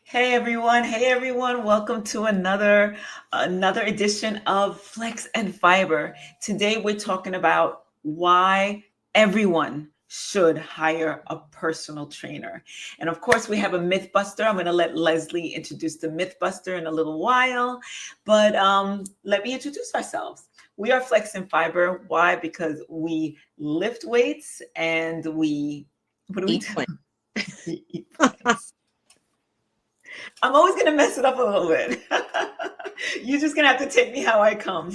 Hey everyone, welcome to another edition of Flex and Fiber. Today we're talking about why everyone should hire a personal trainer. And of course, we have a myth buster. I'm going to let Leslie introduce the myth buster in a little while, but let me introduce ourselves. We are Flex and Fiber. Why? Because we lift weights and we what do we Eat do? plant. We eat plants. I'm always going to mess it up a little bit. You're just going to have to take me how I come.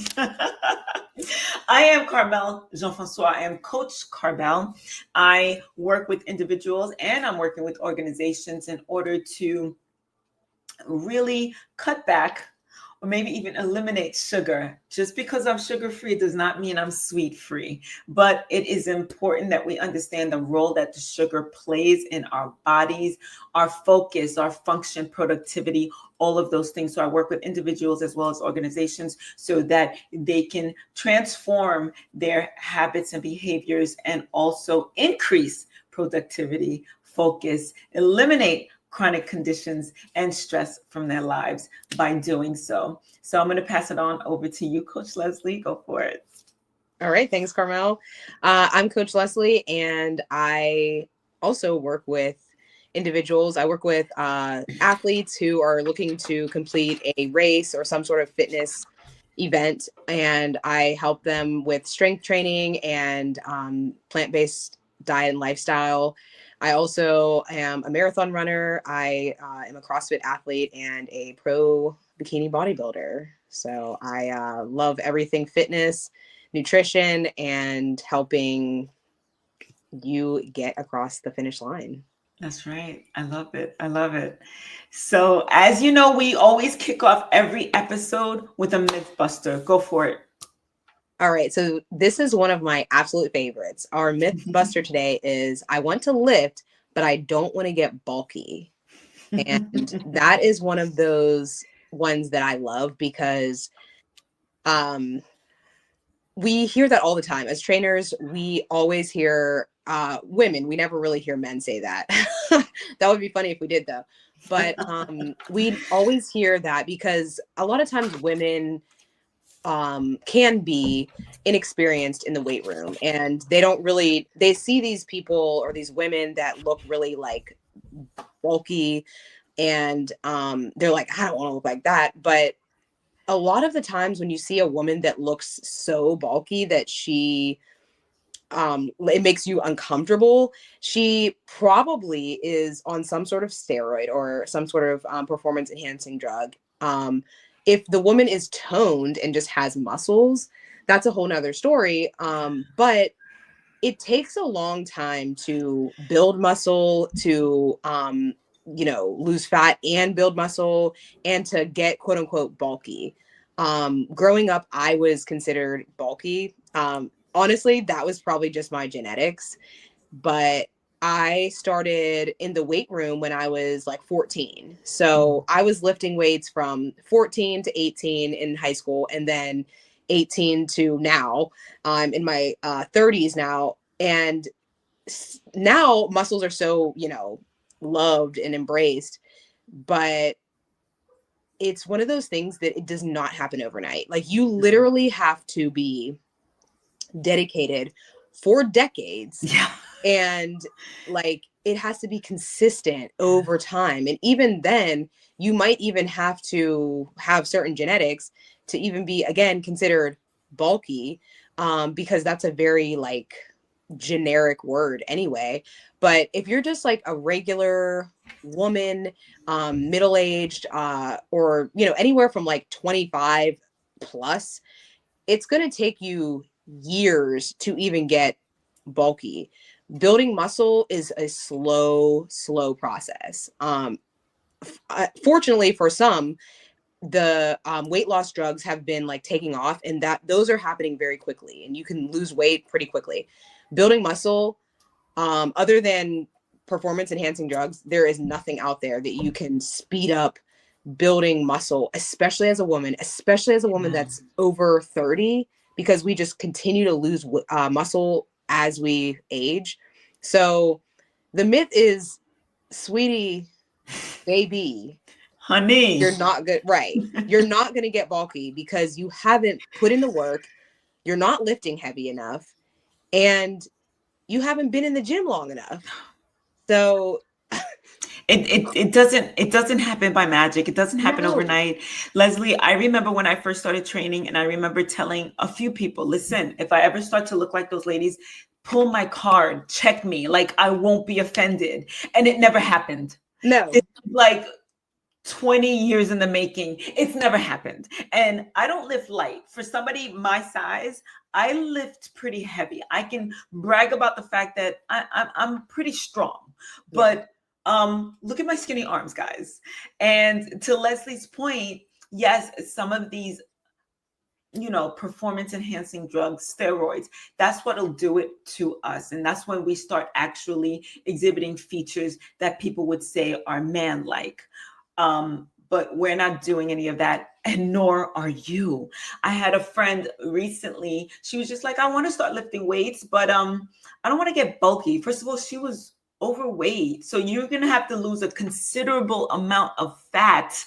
I am Carmelle Jean-Francois. I am Coach Carmelle. I work with individuals and I'm working with organizations in order to really cut back or maybe even eliminate sugar. Just because I'm sugar free does not mean I'm sweet free, but it is important that we understand the role that the sugar plays in our bodies, our focus, our function, productivity, all of those things. So I work with individuals as well as organizations so that they can transform their habits and behaviors and also increase productivity, focus, eliminate chronic conditions and stress from their lives by doing so. So I'm going to pass it on over to you, Coach Leslie. Go for it. All right. Thanks, Carmel. I'm Coach Leslie, and I also work with individuals. I work with athletes who are looking to complete a race or some sort of fitness event, and I help them with strength training and plant-based diet and lifestyle. I also am a marathon runner. I am a CrossFit athlete and a pro bikini bodybuilder. So I love everything fitness, nutrition, and helping you get across the finish line. That's right. I love it. I love it. So, as you know, we always kick off every episode with a myth buster. Go for it. All right, so this is one of my absolute favorites. Our myth buster today is I want to lift, but I don't want to get bulky. And that is one of those ones that I love because um, we hear that all the time. As trainers, we always hear women, we never really hear men say that. That would be funny if we did, though. But we always hear that because a lot of times women can be inexperienced in the weight room and they see these people or these women that look really like bulky and they're like, I don't want to look like that. But a lot of the times when you see a woman that looks so bulky that it makes you uncomfortable, she probably is on some sort of steroid or some sort of performance enhancing drug. If the woman is toned and just has muscles, that's a whole nother story. But it takes a long time to build muscle, to lose fat and build muscle, and to get quote unquote bulky. Growing up, I was considered bulky. Honestly, that was probably just my genetics, but I started in the weight room when I was like 14. So I was lifting weights from 14 to 18 in high school, and then 18 to now. I'm in my 30s now. And now muscles are so, loved and embraced. But it's one of those things that it does not happen overnight. Like you literally have to be dedicated for decades. Yeah. And like it has to be consistent over time. And even then, you might even have to have certain genetics to even be, again, considered bulky, because that's a very like generic word anyway. But if you're just like a regular woman, middle-aged, or anywhere from like 25 plus, it's going to take you years to even get bulky. Building muscle is a slow process. Fortunately for some, the weight loss drugs have been like taking off, and that those are happening very quickly, and you can lose weight pretty quickly. Building muscle, other than performance enhancing drugs, there is nothing out there that you can speed up building muscle, especially as a woman that's over 30, because we just continue to lose muscle as we age. So the myth is, sweetie, baby, Honey. you're not good. Right. You're not going to get bulky because you haven't put in the work. You're not lifting heavy enough, and you haven't been in the gym long enough. So It doesn't happen by magic. It doesn't happen no, overnight. Leslie, I remember when I first started training, and I remember telling a few people, listen, if I ever start to look like those ladies, pull my card, check me, like I won't be offended. And it never happened. no, It's like 20 years in the making. It's never happened. And I don't lift light. For somebody my size, I lift pretty heavy. I can brag about the fact that I'm pretty strong. yeah, But look at my skinny arms, guys. And to Leslie's point, yes, some of these performance enhancing drugs, steroids, that's what'll do it to us. And that's when we start actually exhibiting features that people would say are man-like. But we're not doing any of that, and nor are you. I had a friend recently, she was just like, I want to start lifting weights, but I don't want to get bulky. First of all, she was overweight. So you're going to have to lose a considerable amount of fat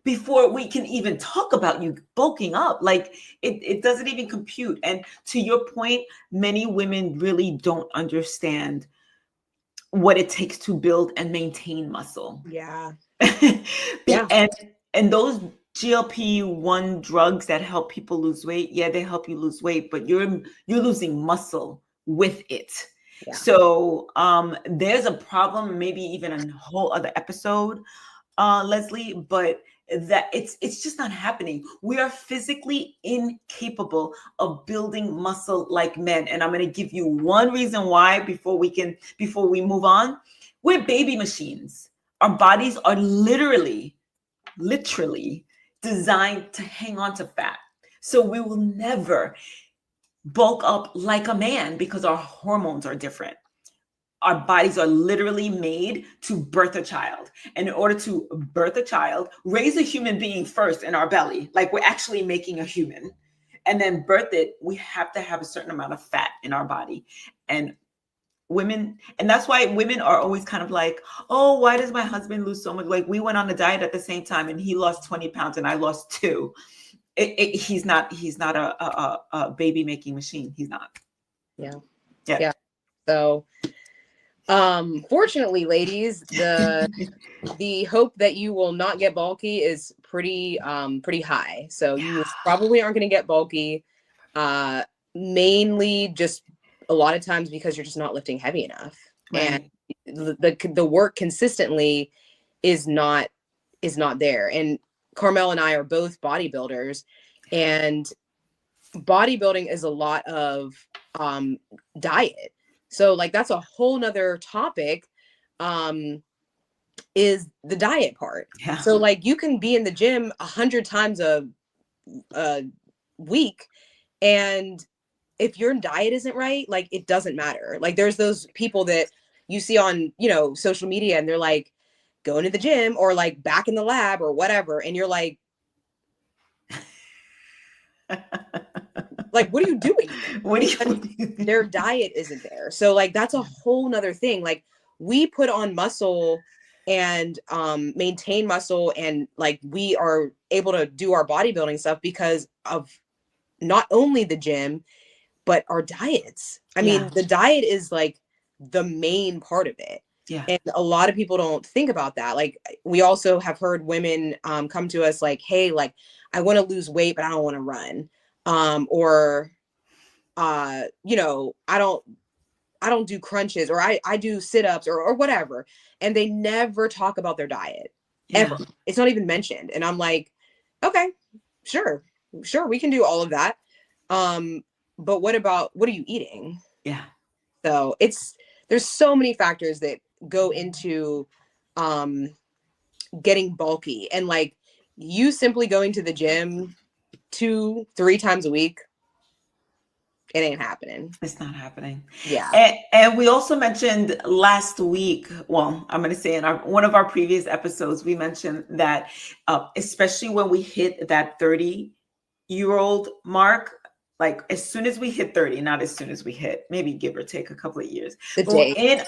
before we can even talk about you bulking up. Like it doesn't even compute. And to your point, many women really don't understand what it takes to build and maintain muscle. yeah, Be- yeah, and and those GLP-1 drugs that help people lose weight, yeah, they help you lose weight, but you're losing muscle with it. yeah, So there's a problem, maybe even a whole other episode, Leslie, but that it's just not happening. We are physically incapable of building muscle like men. And I'm going to give you one reason why before we move on. We're baby machines. Our bodies are literally designed to hang on to fat. So we will never bulk up like a man because our hormones are different. Our bodies are literally made to birth a child. And in order to birth a child, raise a human being first in our belly, like we're actually making a human, and then birth it, we have to have a certain amount of fat in our body. And women, and that's why women are always kind of like, oh, why does my husband lose so much? Like we went on a diet at the same time and he lost 20 pounds and I lost 2. He's not a baby making machine. He's not. yeah, Yeah. yeah. So fortunately, ladies, the hope that you will not get bulky is pretty high. So you probably aren't going to get bulky, mainly just a lot of times because you're just not lifting heavy enough. Right. And the work consistently is not there. And Carmelle and I are both bodybuilders, and bodybuilding is a lot of diet. So like that's a whole nother topic, is the diet part. Yeah. So like you can be in the gym 100 times a week, and if your diet isn't right, like it doesn't matter. Like there's those people that you see on, social media, and they're like going to the gym or like back in the lab or whatever. And you're like, what are you doing? What do Because you their diet isn't there. So like that's a whole nother thing. Like we put on muscle and maintain muscle, and like we are able to do our bodybuilding stuff because of not only the gym but our diets. I mean, the diet is like the main part of it. Yeah. And a lot of people don't think about that. Like we also have heard women come to us like, hey, like I want to lose weight, but I don't want to run. Or I don't do crunches, or I do sit-ups or whatever. And they never talk about their diet ever. It's not even mentioned. And I'm like, okay, sure, we can do all of that. But what are you eating? Yeah. So there's so many factors that go into getting bulky, and like you simply going to the gym 2-3 times a week, it ain't happening. It's not happening. Yeah. And we also mentioned last week, well, I'm going to say in one of our previous episodes, we mentioned that especially when we hit that 30-year-old mark, like as soon as we hit 30, not as soon as we hit, maybe give or take a couple of years. The But day. in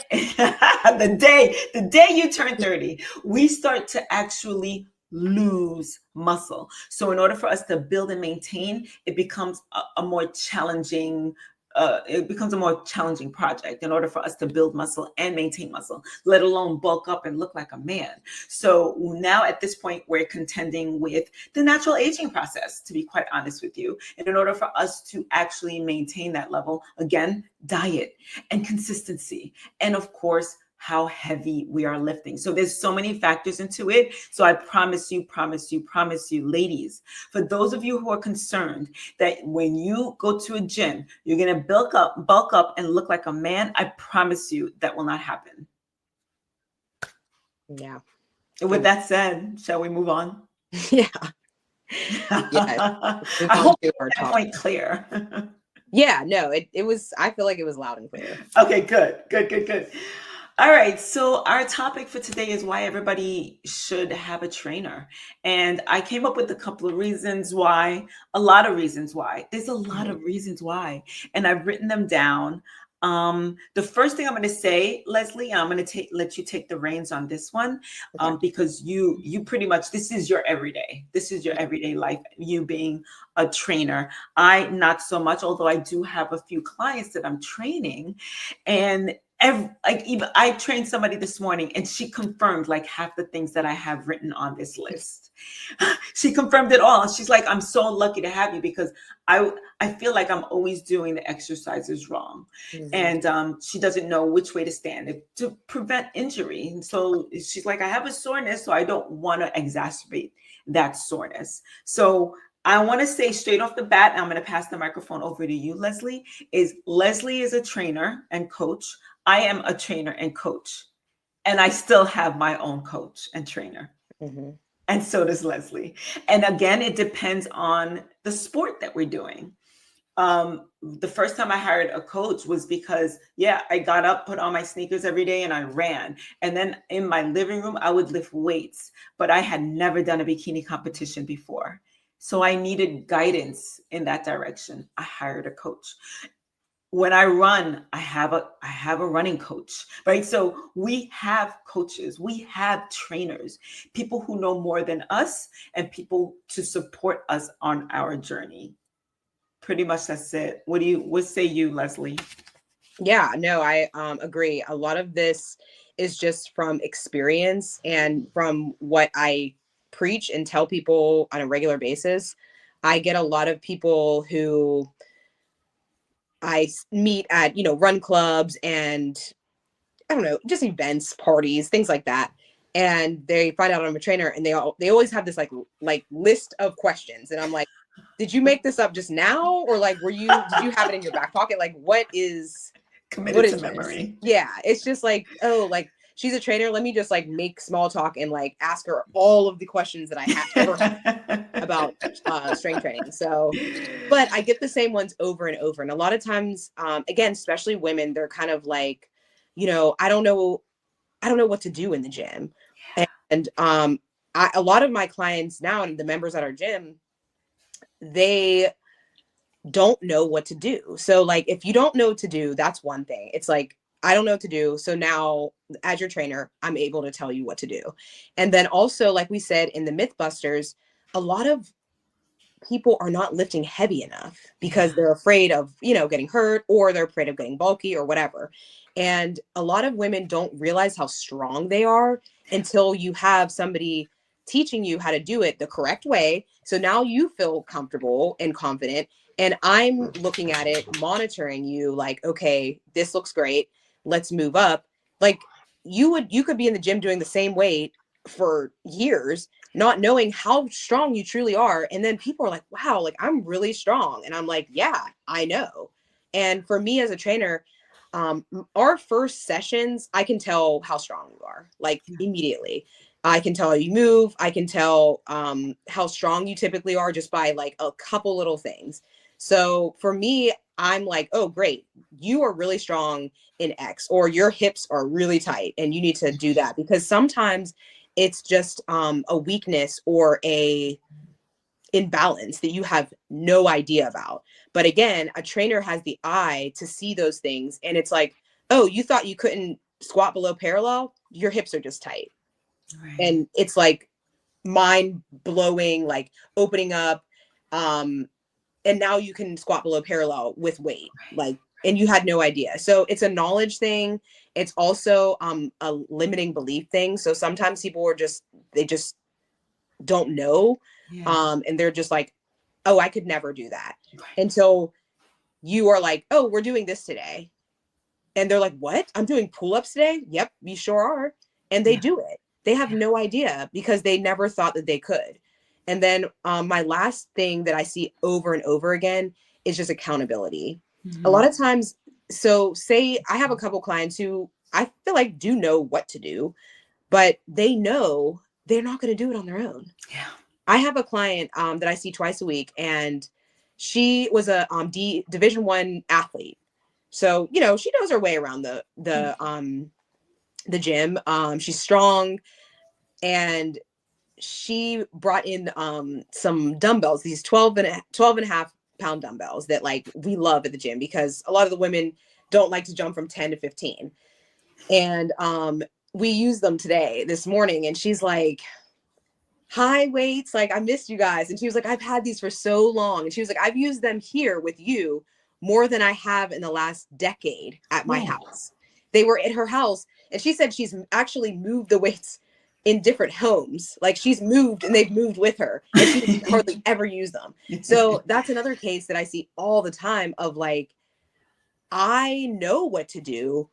the day you turn 30, we start to actually lose muscle. So in order for us to build and maintain, it becomes a more challenging project in order for us to build muscle and maintain muscle, let alone bulk up and look like a man. So now at this point, we're contending with the natural aging process, to be quite honest with you. And in order for us to actually maintain that level, again, diet and consistency. And of course, how heavy we are lifting. So there's so many factors into it. So I promise you, ladies, for those of you who are concerned that when you go to a gym, you're going to bulk up and look like a man, I promise you that will not happen. Yeah. With that said, shall we move on? Yeah. Yeah. I hope that point clear. Yeah, no, it was, I feel like it was loud and clear. Okay, good. All right, so our topic for today is why everybody should have a trainer. And I came up with a couple of reasons why, a lot of reasons why. There's a lot of reasons why, and I've written them down. The first thing I'm going to say, Leslie, I'm going to let you take the reins on this one, because you pretty much, this is your everyday. This is your everyday life, you being a trainer. I not so much, although I do have a few clients that I'm training, and even I trained somebody this morning and she confirmed like half the things that I have written on this list. She confirmed it all. She's like, I'm so lucky to have you because I feel like I'm always doing the exercises wrong. And she doesn't know which way to stand to prevent injury. And so she's like, I have a soreness, so I don't want to exacerbate that soreness. So I want to say straight off the bat, and I'm going to pass the microphone over to you, Leslie, Leslie is a trainer and coach. I am a trainer and coach, and I still have my own coach and trainer. And so does Leslie. And again, it depends on the sport that we're doing. The first time I hired a coach was because, I got up, put on my sneakers every day, and I ran. And then in my living room, I would lift weights, but I had never done a bikini competition before. So I needed guidance in that direction. I hired a coach. When I run, I have a running coach, right? So we have coaches, we have trainers, people who know more than us and people to support us on our journey. Pretty much that's it. What say you, Leslie? Yeah, no, I agree. A lot of this is just from experience and from what I preach and tell people on a regular basis. I get a lot of people who I meet at, run clubs and I don't know, just events, parties, things like that. And they find out I'm a trainer and they always have this like list of questions. And I'm like, did you make this up just now? Or like, did you have it in your back pocket? Like, what is committed to memory? Yeah. It's just like, oh, like she's a trainer. Let me just like make small talk and like ask her all of the questions that I have ever had about strength training. So, but I get the same ones over and over. And a lot of times, again, especially women, they're kind of like, I don't know what to do in the gym. And a lot of my clients now and the members at our gym, they don't know what to do. So like, if you don't know what to do, that's one thing. It's like, I don't know what to do. So now as your trainer, I'm able to tell you what to do. And then also, like we said in the Mythbusters, a lot of people are not lifting heavy enough because they're afraid of, getting hurt, or they're afraid of getting bulky or whatever. And a lot of women don't realize how strong they are until you have somebody teaching you how to do it the correct way. So now you feel comfortable and confident. And I'm looking at it, monitoring you like, okay, this looks great. Let's move up. Like you could be in the gym doing the same weight for years, not knowing how strong you truly are. And then people are like, wow, like I'm really strong. And I'm like, yeah, I know. And for me as a trainer, our first sessions, I can tell how strong you are, like immediately. I can tell how you move. I can tell how strong you typically are just by like a couple little things. So for me, I'm like, oh, great. You are really strong in X, or your hips are really tight and you need to do that, because sometimes it's just a weakness, or it's imbalance that you have no idea about. But again, a trainer has the eye to see those things. And it's like, oh, you thought you couldn't squat below parallel? Your hips are just tight. Right. And it's like mind blowing, like opening up. And now you can squat below parallel with weight, like, and you had no idea. So it's a knowledge thing. It's also a limiting belief thing. So sometimes people they just don't know. Yeah. And they're just like, oh, I could never do that. Right. Until you are like, oh, we're doing this today. And they're like, what? I'm doing pull-ups today? Yep, you sure are. And they do it. They have no idea because they never thought that they could. And then my last thing that I see over and over again is just accountability. A lot of times, so say I have a couple clients who I feel like do know what to do, but they know they're not going to do it on their own. Yeah. I have a client that I see twice a week, and she was a Division I athlete. So, you know, she knows her way around the gym. She's strong, and she brought in some dumbbells, these 12 and a half pound dumbbells that like we love at the gym because a lot of the women don't like to jump from 10 to 15. And we used them this morning, and she's like, hi weights, like I missed you guys. And she was like, I've had these for so long. And she was like, I've used them here with you more than I have in the last decade at my house. They were at her house, and she said she's actually moved the weights in different homes. Like she's moved and they've moved with her, and she doesn't hardly ever use them. So that's another case that I see all the time of like, I know what to do,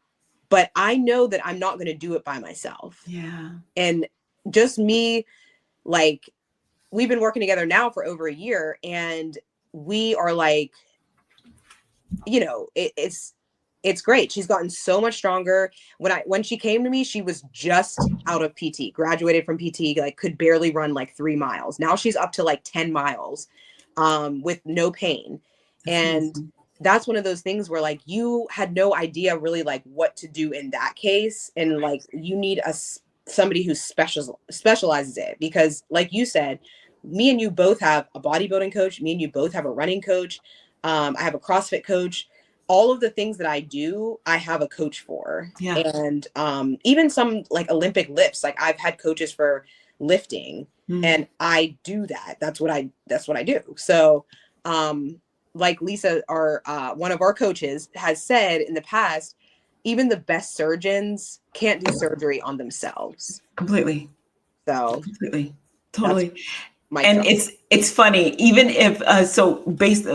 but I know that I'm not going to do it by myself. Yeah. And just me, like, we've been working together now for over a year, and we are like, you know, it's great. She's gotten so much stronger. When she came to me, she was just out of PT, graduated from PT, like could barely run like 3 miles. Now she's up to like 10 miles with no pain. And that's one of those things where like you had no idea really like what to do in that case. And like you need somebody who specializes it, because like you said, me and you both have a bodybuilding coach. Me and you both have a running coach. I have a CrossFit coach. All of the things that I do, I have a coach for. Yeah. And even some like Olympic lifts, like I've had coaches for lifting, and I do that. That's what I do. So like Lisa, one of our coaches has said in the past, even the best surgeons can't do surgery on themselves. Completely. So completely. Totally. And it's funny, even if so based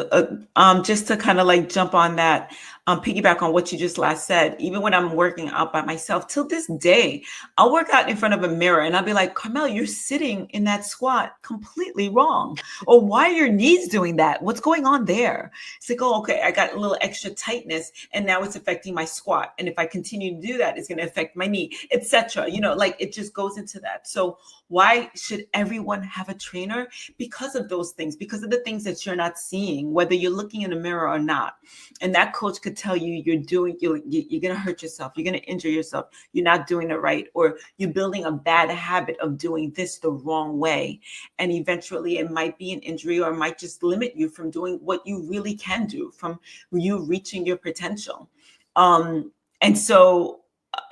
just to kind of like jump on that, piggyback on what you just last said, even when I'm working out by myself till this day, I'll work out in front of a mirror and I'll be like, Carmelle, you're sitting in that squat completely wrong. Or why are your knees doing that? What's going on there? It's like, oh, okay, I got a little extra tightness and now it's affecting my squat. And if I continue to do that, it's going to affect my knee, etc. You know, like it just goes into that. So why should everyone have a trainer? Because of those things, because of the things that you're not seeing, whether you're looking in a mirror or not. And that coach could tell you you're going to hurt yourself. You're going to injure yourself. You're not doing it right. Or you're building a bad habit of doing this the wrong way. And eventually it might be an injury, or it might just limit you from doing what you really can do, from you reaching your potential. And so,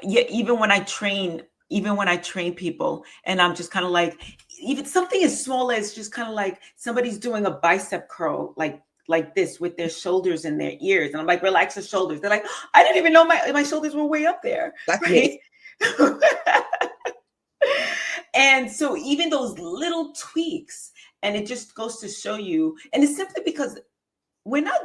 even when I train people and I'm just kind of like, even something as small as just kind of like somebody's doing a bicep curl, like this with their shoulders in their ears. And I'm like, relax the shoulders. They're like, I didn't even know my shoulders were way up there. That's right? And so even those little tweaks, and it just goes to show you, and it's simply because we're not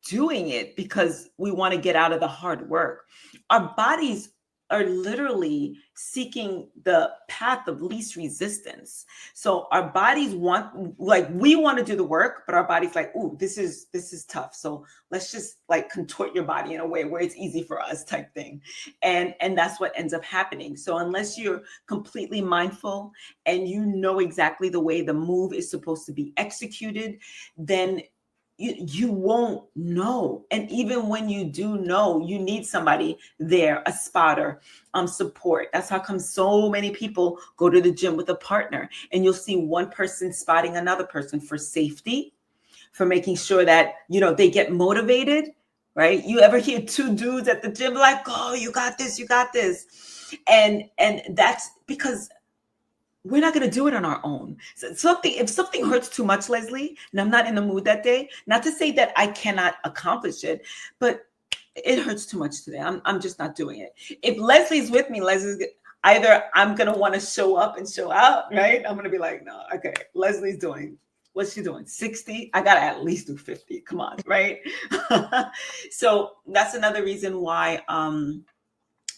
doing it because we want to get out of the hard work. Our bodies are literally seeking the path of least resistance. So our bodies we want to do the work, but our body's like, ooh, this is tough. So let's just like contort your body in a way where it's easy for us, type thing. And that's what ends up happening. So unless you're completely mindful and you know exactly the way the move is supposed to be executed, then you won't know. And even when you do know, you need somebody there, a spotter, support. That's how come so many people go to the gym with a partner, and you'll see one person spotting another person for safety, for making sure that, they get motivated, right? You ever hear two dudes at the gym like, oh, you got this, you got this. And that's because we're not going to do it on our own. So if something hurts too much, Leslie, and I'm not in the mood that day, not to say that I cannot accomplish it, but it hurts too much today. I'm just not doing it. If Leslie's with me, either I'm going to want to show up and show out, right? I'm going to be like, no, okay, Leslie's doing, what's she doing? 60? I got to at least do 50. Come on, right? So that's another reason why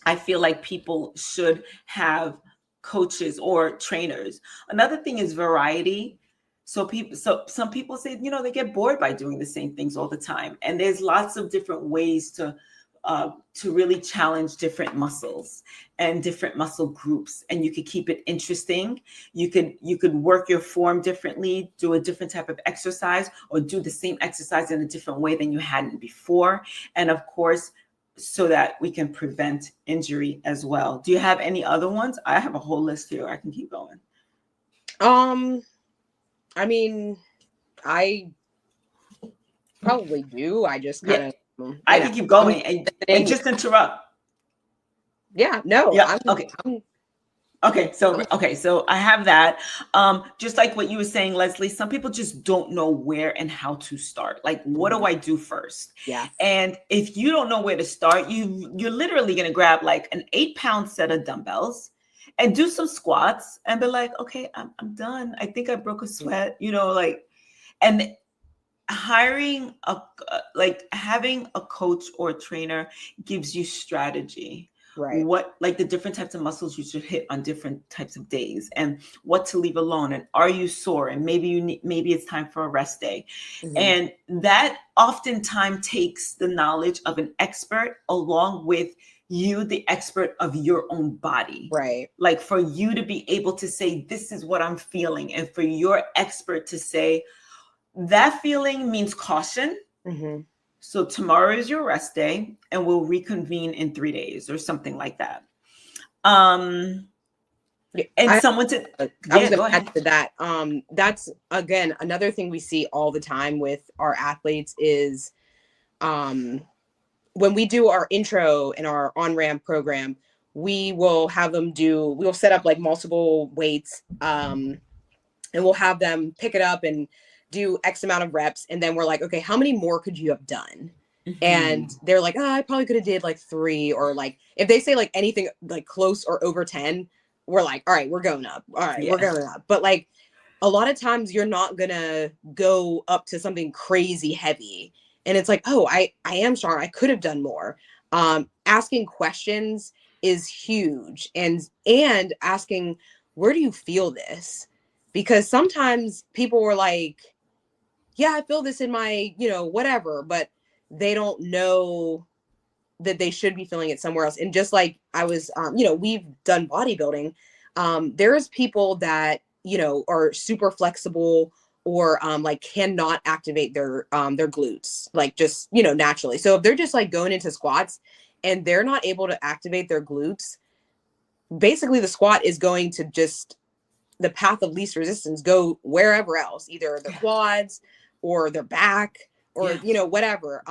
I feel like people should have coaches or trainers. Another thing is variety. So some people say, they get bored by doing the same things all the time. And there's lots of different ways to really challenge different muscles and different muscle groups. And you could keep it interesting. You could work your form differently, do a different type of exercise, or do the same exercise in a different way than you hadn't before. And of course, so that we can prevent injury as well. Do you have any other ones? I have a whole list here. I can keep going. I mean, I probably do. I just kind of. I can keep going and just interrupt. Yeah. No. Yeah. Okay. So I have that. Just like what you were saying, Leslie, some people just don't know where and how to start. Like, what do I do first? Yeah. And if you don't know where to start, you're literally going to grab like an 8-pound set of dumbbells and do some squats and be like, okay, I'm done. I think I broke a sweat, and having a coach or a trainer gives you strategy. Right. What, like the different types of muscles you should hit on different types of days, and what to leave alone, and are you sore, and maybe it's time for a rest day. Mm-hmm. And that oftentimes takes the knowledge of an expert along with you, the expert of your own body. Right. Like for you to be able to say, this is what I'm feeling, and for your expert to say, that feeling means caution. Mm-hmm. So tomorrow is your rest day, and we'll reconvene in 3 days or something like that. And I was going to add to that. That's again another thing we see all the time with our athletes is, when we do our intro and our on-ramp program, we will have them we'll set up like multiple weights, and we'll have them pick it up and do X amount of reps. And then we're like, okay, how many more could you have done? Mm-hmm. And they're like, I probably could have did like 3, or like, if they say like anything like close or over 10, we're like, all right, we're going up. All right, we're going up. But like a lot of times you're not going to go up to something crazy heavy. And it's like, oh, I am strong. I could have done more. Asking questions is huge. And asking, where do you feel this? Because sometimes people were like, yeah, I feel this in my, whatever, but they don't know that they should be feeling it somewhere else. And just like I was, we've done bodybuilding. There's people that, are super flexible or like cannot activate their glutes, like just, naturally. So if they're just like going into squats and they're not able to activate their glutes, basically the squat is going to just the path of least resistance, go wherever else, either the quads or their back or, whatever.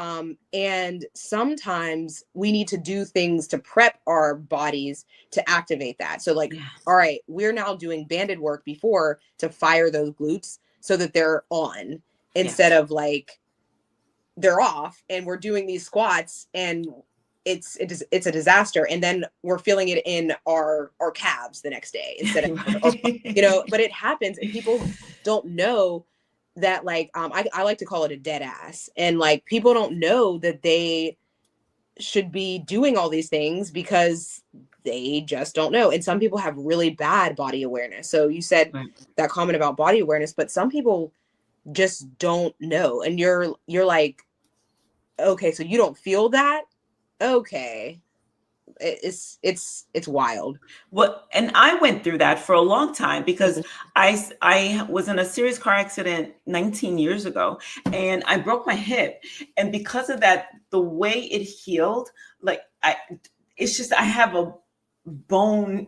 And sometimes we need to do things to prep our bodies to activate that. So like, all right, we're now doing banded work before to fire those glutes so that they're on instead of like they're off, and we're doing these squats and it's a disaster. And then we're feeling it in our calves the next day instead of, but it happens, and people don't know that, like, I like to call it a dead ass. And like, people don't know that they should be doing all these things because they just don't know. And some people have really bad body awareness. So you said that comment about body awareness, but some people just don't know. And you're like, okay, so you don't feel that? Okay, It's wild. Well, and I went through that for a long time because I was in a serious car accident 19 years ago, and I broke my hip, and because of that, the way it healed, like it's just I have a bone.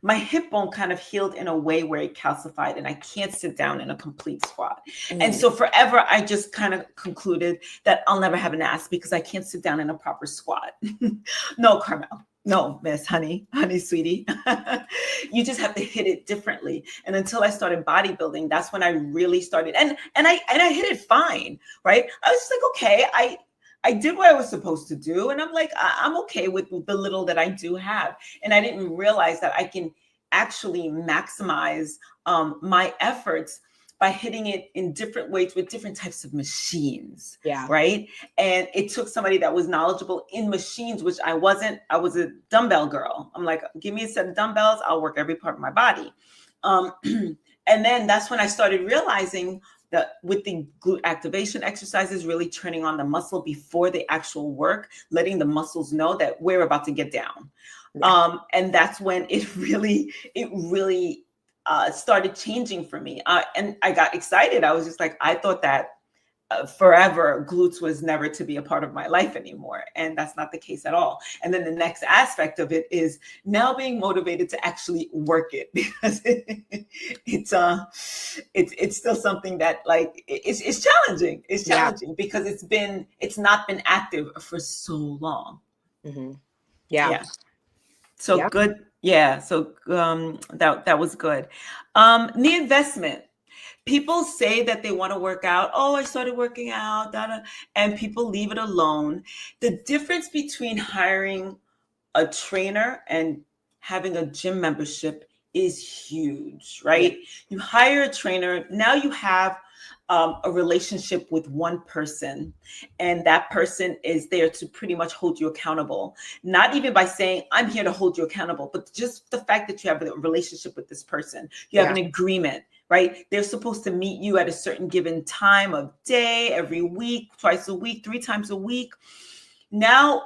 My hip bone kind of healed in a way where it calcified, and I can't sit down in a complete squat. And so forever, I just kind of concluded that I'll never have an ass because I can't sit down in a proper squat. No, Carmel. No, miss, honey, sweetie. You just have to hit it differently. And until I started bodybuilding, that's when I really started. And I hit it fine, right? I was just like, okay, I did what I was supposed to do. And I'm like, I'm okay with the little that I do have. And I didn't realize that I can actually maximize my efforts by hitting it in different ways with different types of machines. Yeah. Right. And it took somebody that was knowledgeable in machines, which I wasn't. I was a dumbbell girl. I'm like, give me a set of dumbbells, I'll work every part of my body. And then that's when I started realizing that with the glute activation exercises, really turning on the muscle before the actual work, letting the muscles know that we're about to get down. Yeah. And that's when it really started changing for me. And I got excited. I was just like, I thought that forever glutes was never to be a part of my life anymore. And that's not the case at all. And then the next aspect of it is now being motivated to actually work it, because it's still something that like, it's challenging. It's challenging because it's not been active for so long. Mm-hmm. Yeah. So good. Yeah. So that was good. The investment. People say that they want to work out. Oh, I started working out, and people leave it alone. The difference between hiring a trainer and having a gym membership is huge, right? Yeah. You hire a trainer, now you have a relationship with one person, and that person is there to pretty much hold you accountable. Not even by saying, I'm here to hold you accountable, but just the fact that you have a relationship with this person. You have an agreement, right? They're supposed to meet you at a certain given time of day, every week, twice a week, 3 times a week. Now,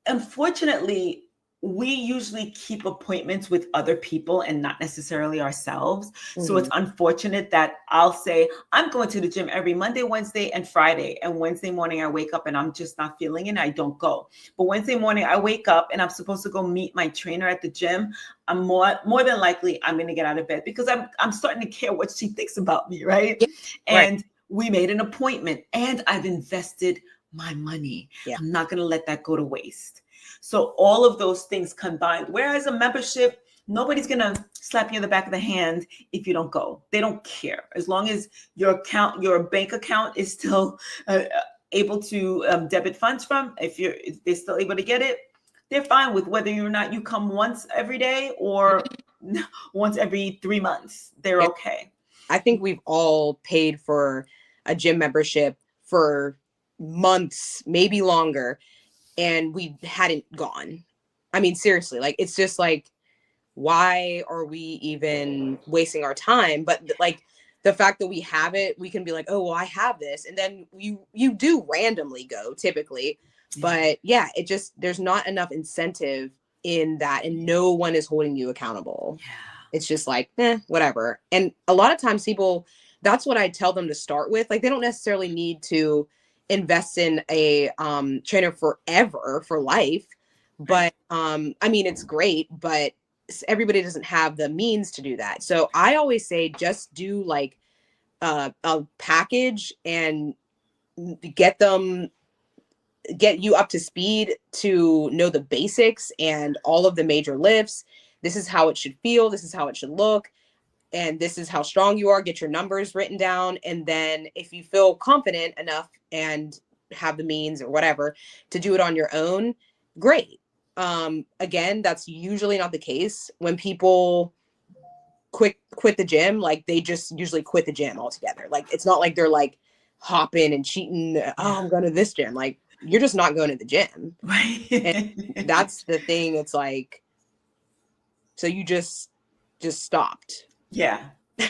unfortunately, we usually keep appointments with other people and not necessarily ourselves. Mm-hmm. So it's unfortunate that I'll say, I'm going to the gym every Monday, Wednesday, and Friday. And Wednesday morning I wake up and I'm just not feeling it. I don't go. But Wednesday morning I wake up and I'm supposed to go meet my trainer at the gym. I'm more than likely I'm going to get out of bed because I'm starting to care what she thinks about me, right? Yeah. And we made an appointment and I've invested my money. Yeah. I'm not going to let that go to waste. So all of those things combined, whereas a membership, nobody's going to slap you in the back of the hand if you don't go. They don't care. As long as your bank account is still able to debit funds from, if they're still able to get it, they're fine with whether or not you come once every day or once every 3 months. They're okay. I think we've all paid for a gym membership for months, maybe longer, and we hadn't gone. I mean, seriously, like, it's just like, why are we even wasting our time? But like the fact that we have it, we can be like, oh, well, I have this. And then you do randomly go typically. But yeah, there's not enough incentive in that. And no one is holding you accountable. Yeah. It's just like, whatever. And a lot of times people, that's what I tell them to start with. Like, they don't necessarily need to invest in a trainer forever, for life. But I mean, it's great, but everybody doesn't have the means to do that. So I always say, just do like a package and get you up to speed to know the basics and all of the major lifts. This is how it should feel. This is how it should look. And this is how strong you are. Get your numbers written down. And then if you feel confident enough and have the means or whatever to do it on your own, great. Again, that's usually not the case. When people quit the gym, like, they just usually quit the gym altogether. Like, it's not like they're like hopping and cheating. Oh, I'm going to this gym. Like, you're just not going to the gym. Right. And that's the thing. It's like, so you just stopped. Yeah.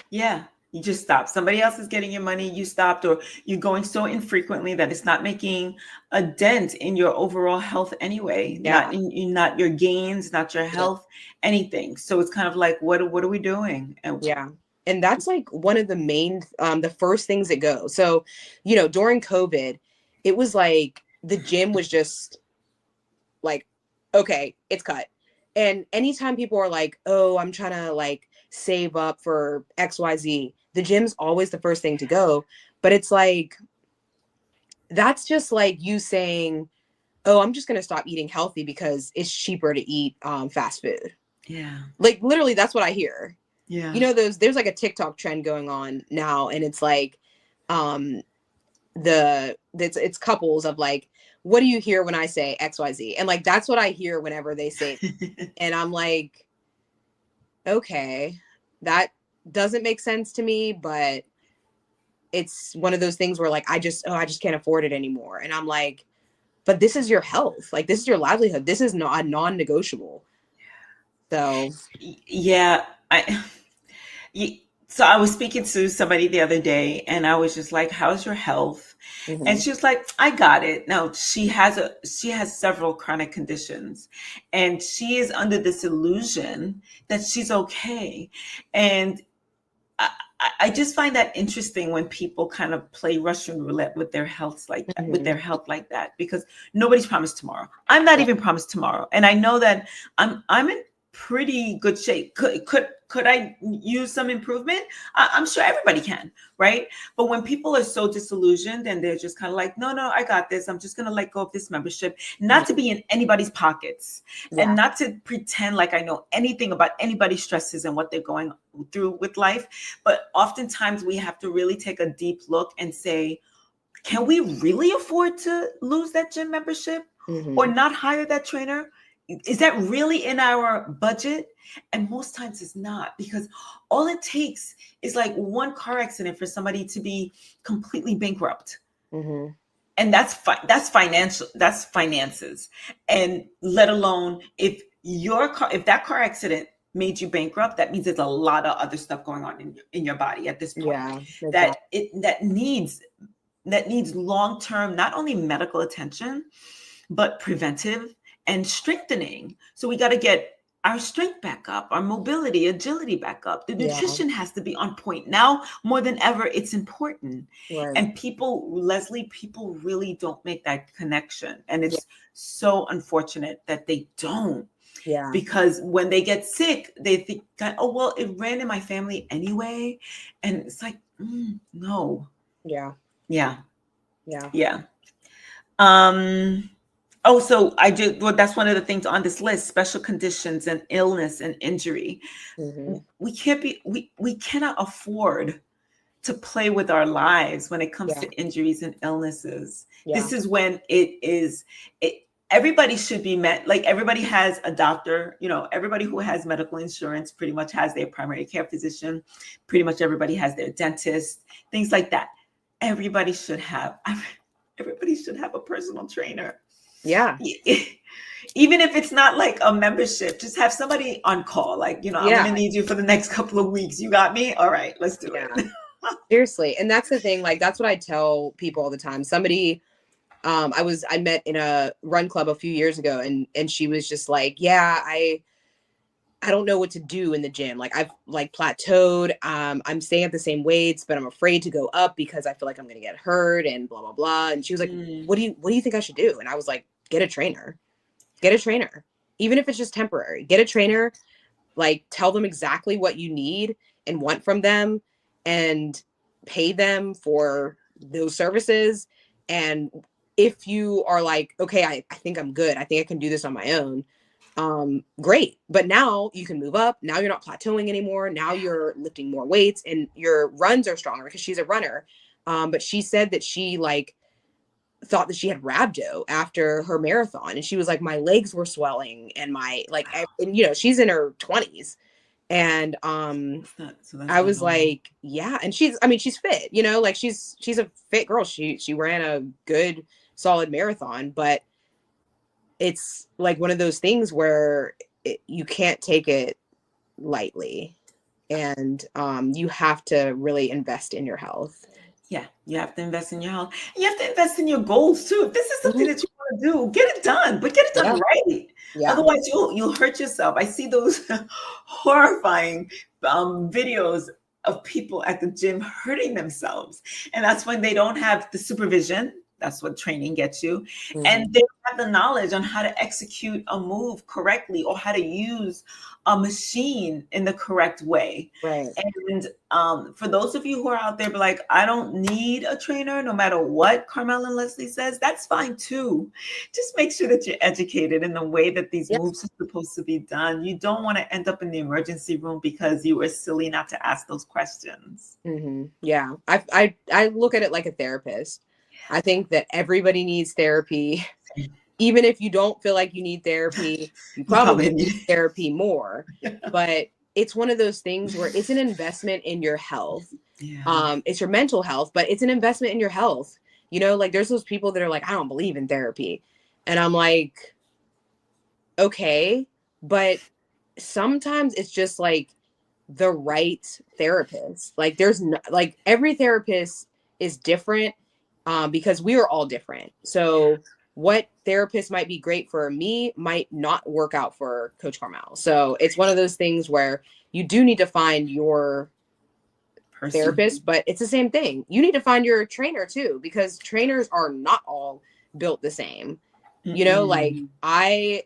Yeah. You just stop. Somebody else is getting your money, you stopped, or you're going so infrequently that it's not making a dent in your overall health anyway. Yeah. Not your gains, not your Yeah. health, anything. So it's kind of like, what are we doing? And Yeah. And that's like one of the main, the first things that go. So, during COVID, it was like the gym was just like, okay, it's cut. And anytime people are like, oh, I'm trying to like save up for XYZ, the gym's always the first thing to go. But it's like, that's just like you saying, oh, I'm just going to stop eating healthy because it's cheaper to eat fast food. yeah, Like literally, that's what I hear. yeah. There's like a TikTok trend going on now, and it's like, um, it's couples of like, what do you hear when I say XYZ? And like that's what I hear whenever they say, and I'm like, okay, that doesn't make sense to me, but it's one of those things where like I just can't afford it anymore. And I'm like, but this is your health, like this is your livelihood, this is not a non-negotiable. So Yeah, so I was speaking to somebody the other day, and I was just like, "How's your health?" And mhm, she was like, "I got it." Now she has several chronic conditions, and she is under this illusion that she's okay. And I just find that interesting when people kind of play Russian roulette with their mhm, health like that, because nobody's promised tomorrow. I'm not yeah, even promised tomorrow, and I know that I'm in pretty good shape. Could I use some improvement? I'm sure everybody can, right? But when people are so disillusioned and they're just kind of like, no, no, I got this. I'm just gonna let go of this membership, not to mhm, be in anybody's pockets, and yeah, not to pretend like I know anything about anybody's stresses and what they're going through with life. But oftentimes we have to really take a deep look and say, can we really afford to lose that gym membership or mhm, not hire that trainer? Is that really in our budget? And most times it's not, because all it takes is like one car accident for somebody to be completely bankrupt. mhm, And that's financial, that's finances. And let alone if that car accident made you bankrupt, that means there's a lot of other stuff going on in your body at this point yeah, exactly, that needs long-term, not only medical attention, but preventive and strengthening. So we got to get our strength back up, our mobility, agility back up. The yeah, nutrition has to be on point. Now more than ever, it's important. right, And people really don't make that connection. And yeah, it's so unfortunate that they don't, yeah, because when they get sick, they think, oh, well, it ran in my family anyway. And it's like, no. yeah, Yeah. yeah, Yeah. Um, so I do. Well, that's one of the things on this list: special conditions and illness and injury. mhm, We can't be. We cannot afford to play with our lives when it comes yeah, to injuries and illnesses. yeah, This is when it is. Everybody should be met. Like everybody has a doctor. Everybody who has medical insurance pretty much has their primary care physician. Pretty much everybody has their dentist. Things like that. Everybody should have. Everybody should have a personal trainer. yeah, Even if it's not like a membership, just have somebody on call. Like, I'm going to yeah, need you for the next couple of weeks. You got me? All right, let's do yeah. it. Seriously. And that's the thing, like that's what I tell people all the time. Somebody I met in a run club a few years ago, and she was just like, yeah, I don't know what to do in the gym. Like I've like plateaued. I'm staying at the same weights, but I'm afraid to go up because I feel like I'm gonna get hurt and blah blah blah. And she was like, Mm, what do you think I should do? And I was like, get a trainer. Get a trainer. Even if it's just temporary. Get a trainer, like tell them exactly what you need and want from them, and pay them for those services. And if you are like, okay, I think I'm good, I think I can do this on my own, great. But now you can move up. Now you're not plateauing anymore. Now you're lifting more weights and your runs are stronger because she's a runner. But she said that she like thought that she had rhabdo after her marathon, and she was like, my legs were swelling and my like and she's in her 20s. And that's I not was normal. like, yeah. And she's fit, like she's a fit girl. She ran a good solid marathon, but it's like one of those things where you can't take it lightly. and you have to really invest in your health. Yeah, you have to invest in your health. You have to invest in your goals too. If this is something Mhm. that you want to do, get it done, but get it done Yeah. right. Yeah. Otherwise, you'll hurt yourself. I see those horrifying videos of people at the gym hurting themselves, and that's when they don't have the supervision. That's what training gets you, Mhm. and they don't have the knowledge on how to execute a move correctly or how to use a machine in the correct way. Right. And for those of you who are out there, be like, I don't need a trainer, no matter what Carmelle and Leslie says, that's fine too. Just make sure that you're educated in the way that these Yeah. moves are supposed to be done. You don't want to end up in the emergency room because you were silly not to ask those questions. Yeah. I look at it like a therapist. I think that everybody needs therapy. Even if you don't feel like you need therapy, you You probably probably need need therapy more. it. But it's one of those things where it's an investment in your health. Yeah. It's your mental health, but it's an investment in your health. Like there's those people that are like, I don't believe in therapy. And I'm like, okay, but sometimes it's just like the right therapist. Like there's no, like every therapist is different, because we are all different. Yeah. So what therapist might be great for me might not work out for Coach Carmel. So it's one of those things where you do need to find your Person. therapist, but it's the same thing. You need to find your trainer too, because trainers are not all built the same. Like Mm-mm. I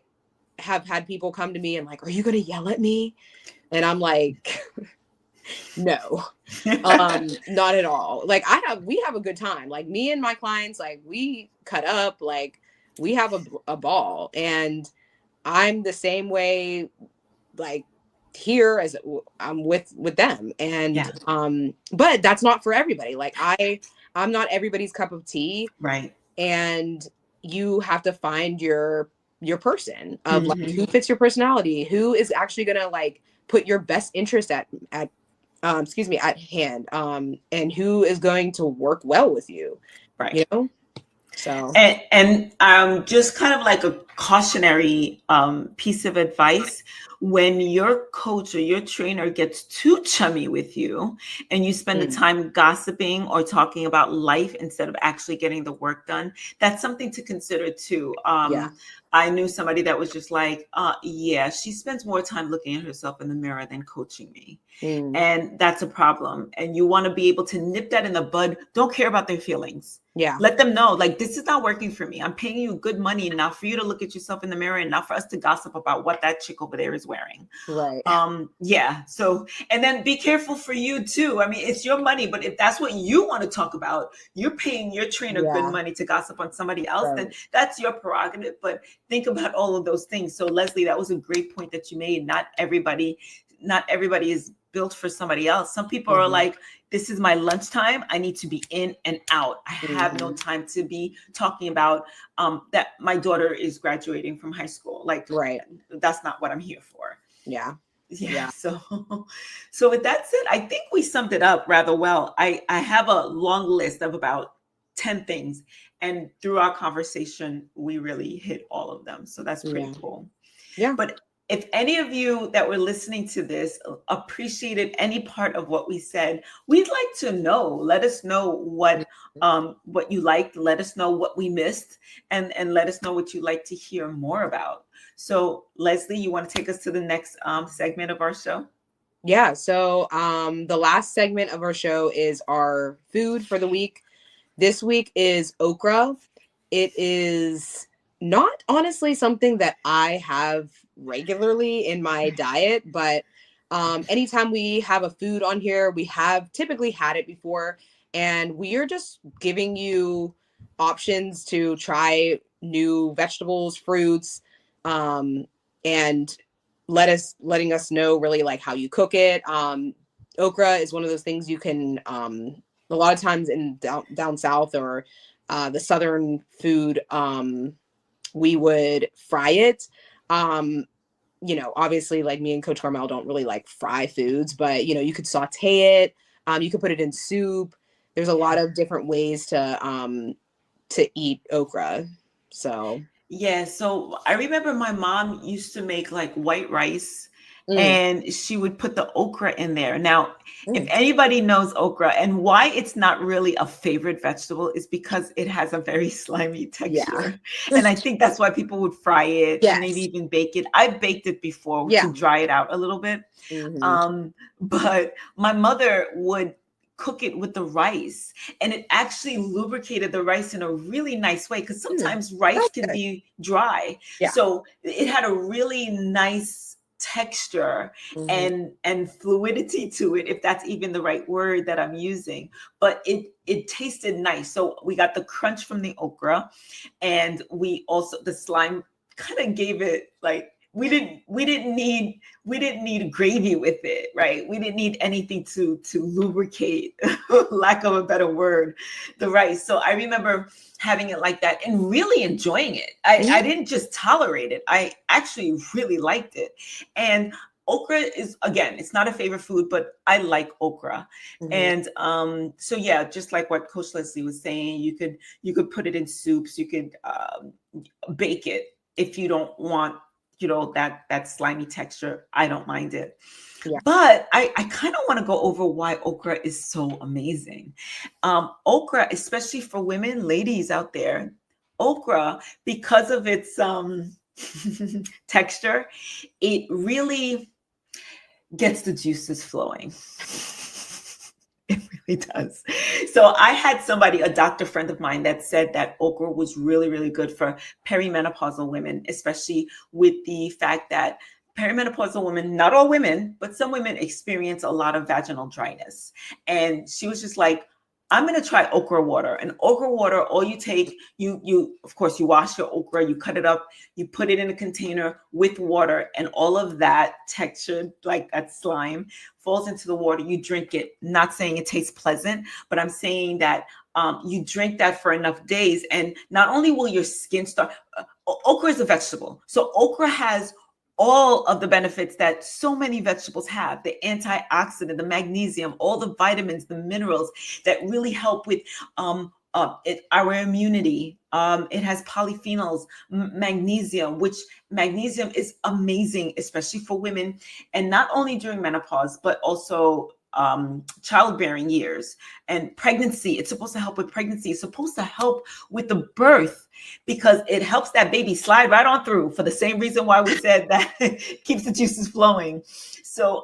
have had people come to me and like, are you going to yell at me? And I'm like, no, not at all. Like we have a good time. Like me and my clients, like we cut up, like we have a ball, and I'm the same way, like here as I'm with them. And Yeah. but that's not for everybody. Like I'm not everybody's cup of tea, Right. and you have to find your person of like Hmm. who fits your personality, who is actually gonna like put your best interest at excuse me, at hand, and who is going to work well with you, Right. you know? So, And just kind of like a cautionary piece of advice: when your coach or your trainer gets too chummy with you and you spend the mm, time gossiping or talking about life instead of actually getting the work done, that's something to consider too. yeah. I knew somebody that was just like, yeah, she spends more time looking at herself in the mirror than coaching me. Mm, And that's a problem. And you want to be able to nip that in the bud. Don't care about their feelings. yeah. Let them know, like, this is not working for me. I'm paying you good money, not for you to look at yourself in the mirror and not for us to gossip about what that chick over there is wearing. Right. Yeah. So, and then be careful for you too. I mean, it's your money, but if that's what you want to talk about, you're paying your trainer good Yeah. money to gossip on somebody else, then Right. that's your prerogative. But think about all of those things. So, Leslie, that was a great point that you made. Not everybody is built for somebody else. Some people are Hmm. like, this is my lunchtime. I need to be in and out. I have no Hmm. time to be talking about that my daughter is graduating from high school. Like, Right. that's not what I'm here for. Yeah. Yeah. Yeah. So with that said, I think we summed it up rather well. I have a long list of about 10 things. And through our conversation, we really hit all of them. So that's pretty Yeah. cool. Yeah. But if any of you that were listening to this appreciated any part of what we said, we'd like to know. Let us know what you liked. Let us know what we missed, and let us know what you'd like to hear more about. So, Leslie, you want to take us to the next segment of our show? Yeah. So, the last segment of our show is our food for the week. This week is okra. It is not honestly something that I have regularly in my diet, but anytime we have a food on here, we have typically had it before, and we are just giving you options to try new vegetables, fruits, and letting us know really like how you cook it. Okra is one of those things you can a lot of times in down south or the southern food, we would fry it. Um, Obviously, like me and Coach Carmel don't really like fry foods, but you could saute it. You could put it in soup. There's a lot of different ways to eat okra. So Yeah, so I remember my mom used to make like white rice Mm. and she would put the okra in there. Now, if Mm. anybody knows okra and why it's not really a favorite vegetable is because it has a very slimy Yeah. texture. And I think that's why people would fry it and maybe Yes. even bake it. I've baked it before to Yeah. dry it out a little bit. Hmm. But my mother would cook it with the rice, and it actually lubricated the rice in a really nice way, because Mm. sometimes rice That's can good. be dry. Yeah. So it had a really nice texture Hmm. and fluidity to it, if that's even the right word that I'm using. But it tasted nice. So we got the crunch from the okra, and we also, the slime kind of gave it like, we didn't need gravy with it, right? We didn't need anything to lubricate, lack of a better word, the rice. So I remember having it like that and really enjoying it. I Hmm. didn't just tolerate it, I actually really liked it. And okra is, again, it's not a favorite food, but I like okra. Hmm. And so yeah, just like what Coach Leslie was saying, you could put it in soups, you could bake it if you don't want, that slimy texture. I don't mind it. Yeah. But I kind of want to go over why okra is so amazing. Okra, especially for women, ladies out there, okra, because of its texture, it really gets the juices flowing. It really does. So I had somebody, a doctor friend of mine, that said that okra was really, really good for perimenopausal women, especially with the fact that perimenopausal women, not all women, but some women experience a lot of vaginal dryness. And she was just like, I'm going to try okra water. And okra water, all you take, you of course, you wash your okra, you cut it up, you put it in a container with water, and all of that texture, like that slime, falls into the water. You drink it. Not saying it tastes pleasant, but I'm saying that you drink that for enough days, and not only will your skin start. Okra is a vegetable, so okra has all of the benefits that so many vegetables have: the antioxidant, the magnesium, all the vitamins, the minerals that really help with our immunity. It has polyphenols, magnesium, which magnesium is amazing, especially for women, and not only during menopause, but also childbearing years and pregnancy. It's supposed to help with pregnancy. It's supposed to help with the birth, because it helps that baby slide right on through, for the same reason why we said that it keeps the juices flowing. So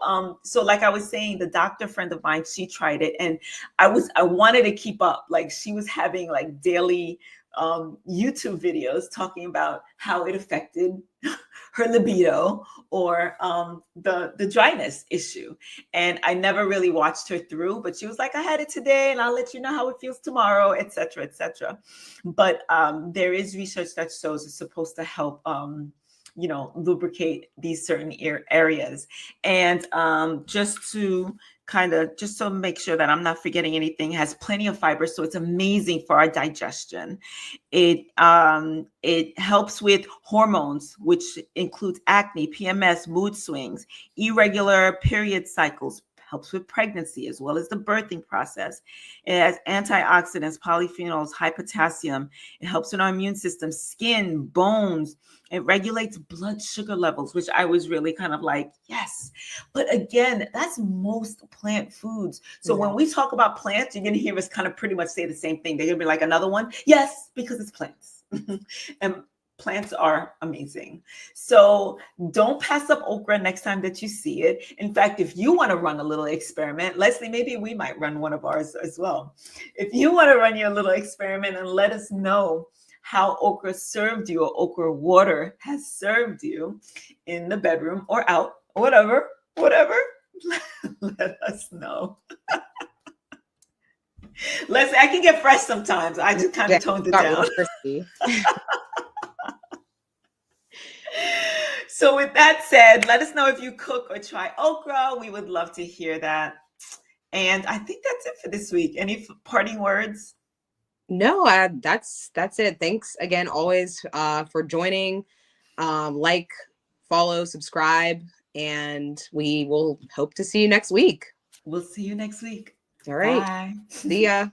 like I was saying, the doctor friend of mine, she tried it, and I wanted to keep up. Like, she was having like daily YouTube videos talking about how it affected her libido, or the dryness issue. And I never really watched her through, but she was like, I had it today, and I'll let you know how it feels tomorrow, etc., etc. But there is research that shows it's supposed to help lubricate these certain areas. And just to make sure that I'm not forgetting anything, has plenty of fiber, so it's amazing for our digestion. It helps with hormones, which includes acne, PMS, mood swings, irregular period cycles, helps with pregnancy as well as the birthing process. It has antioxidants, polyphenols, high potassium. It helps in our immune system, skin, bones. It regulates blood sugar levels, which I was really kind of like, yes. But again, that's most plant foods. So Yeah. when we talk about plants, you're going to hear us kind of pretty much say the same thing. They're going to be like, another one? Yes, because it's plants. And plants are amazing. So don't pass up okra next time that you see it. In fact, if you want to run a little experiment, Leslie, maybe we might run one of ours as well. If you want to run your little experiment and let us know how okra served you, or okra water has served you in the bedroom or out, whatever, let us know. Leslie, I can get fresh sometimes. I just kind Yeah, of toned it got real down. crispy. So with that said, let us know if you cook or try okra. We would love to hear that. And I think that's it for this week. Any parting words? No, that's it. Thanks again, always, for joining. Like, follow, subscribe, and we will hope to see you next week. We'll see you next week. All right. Bye. See ya.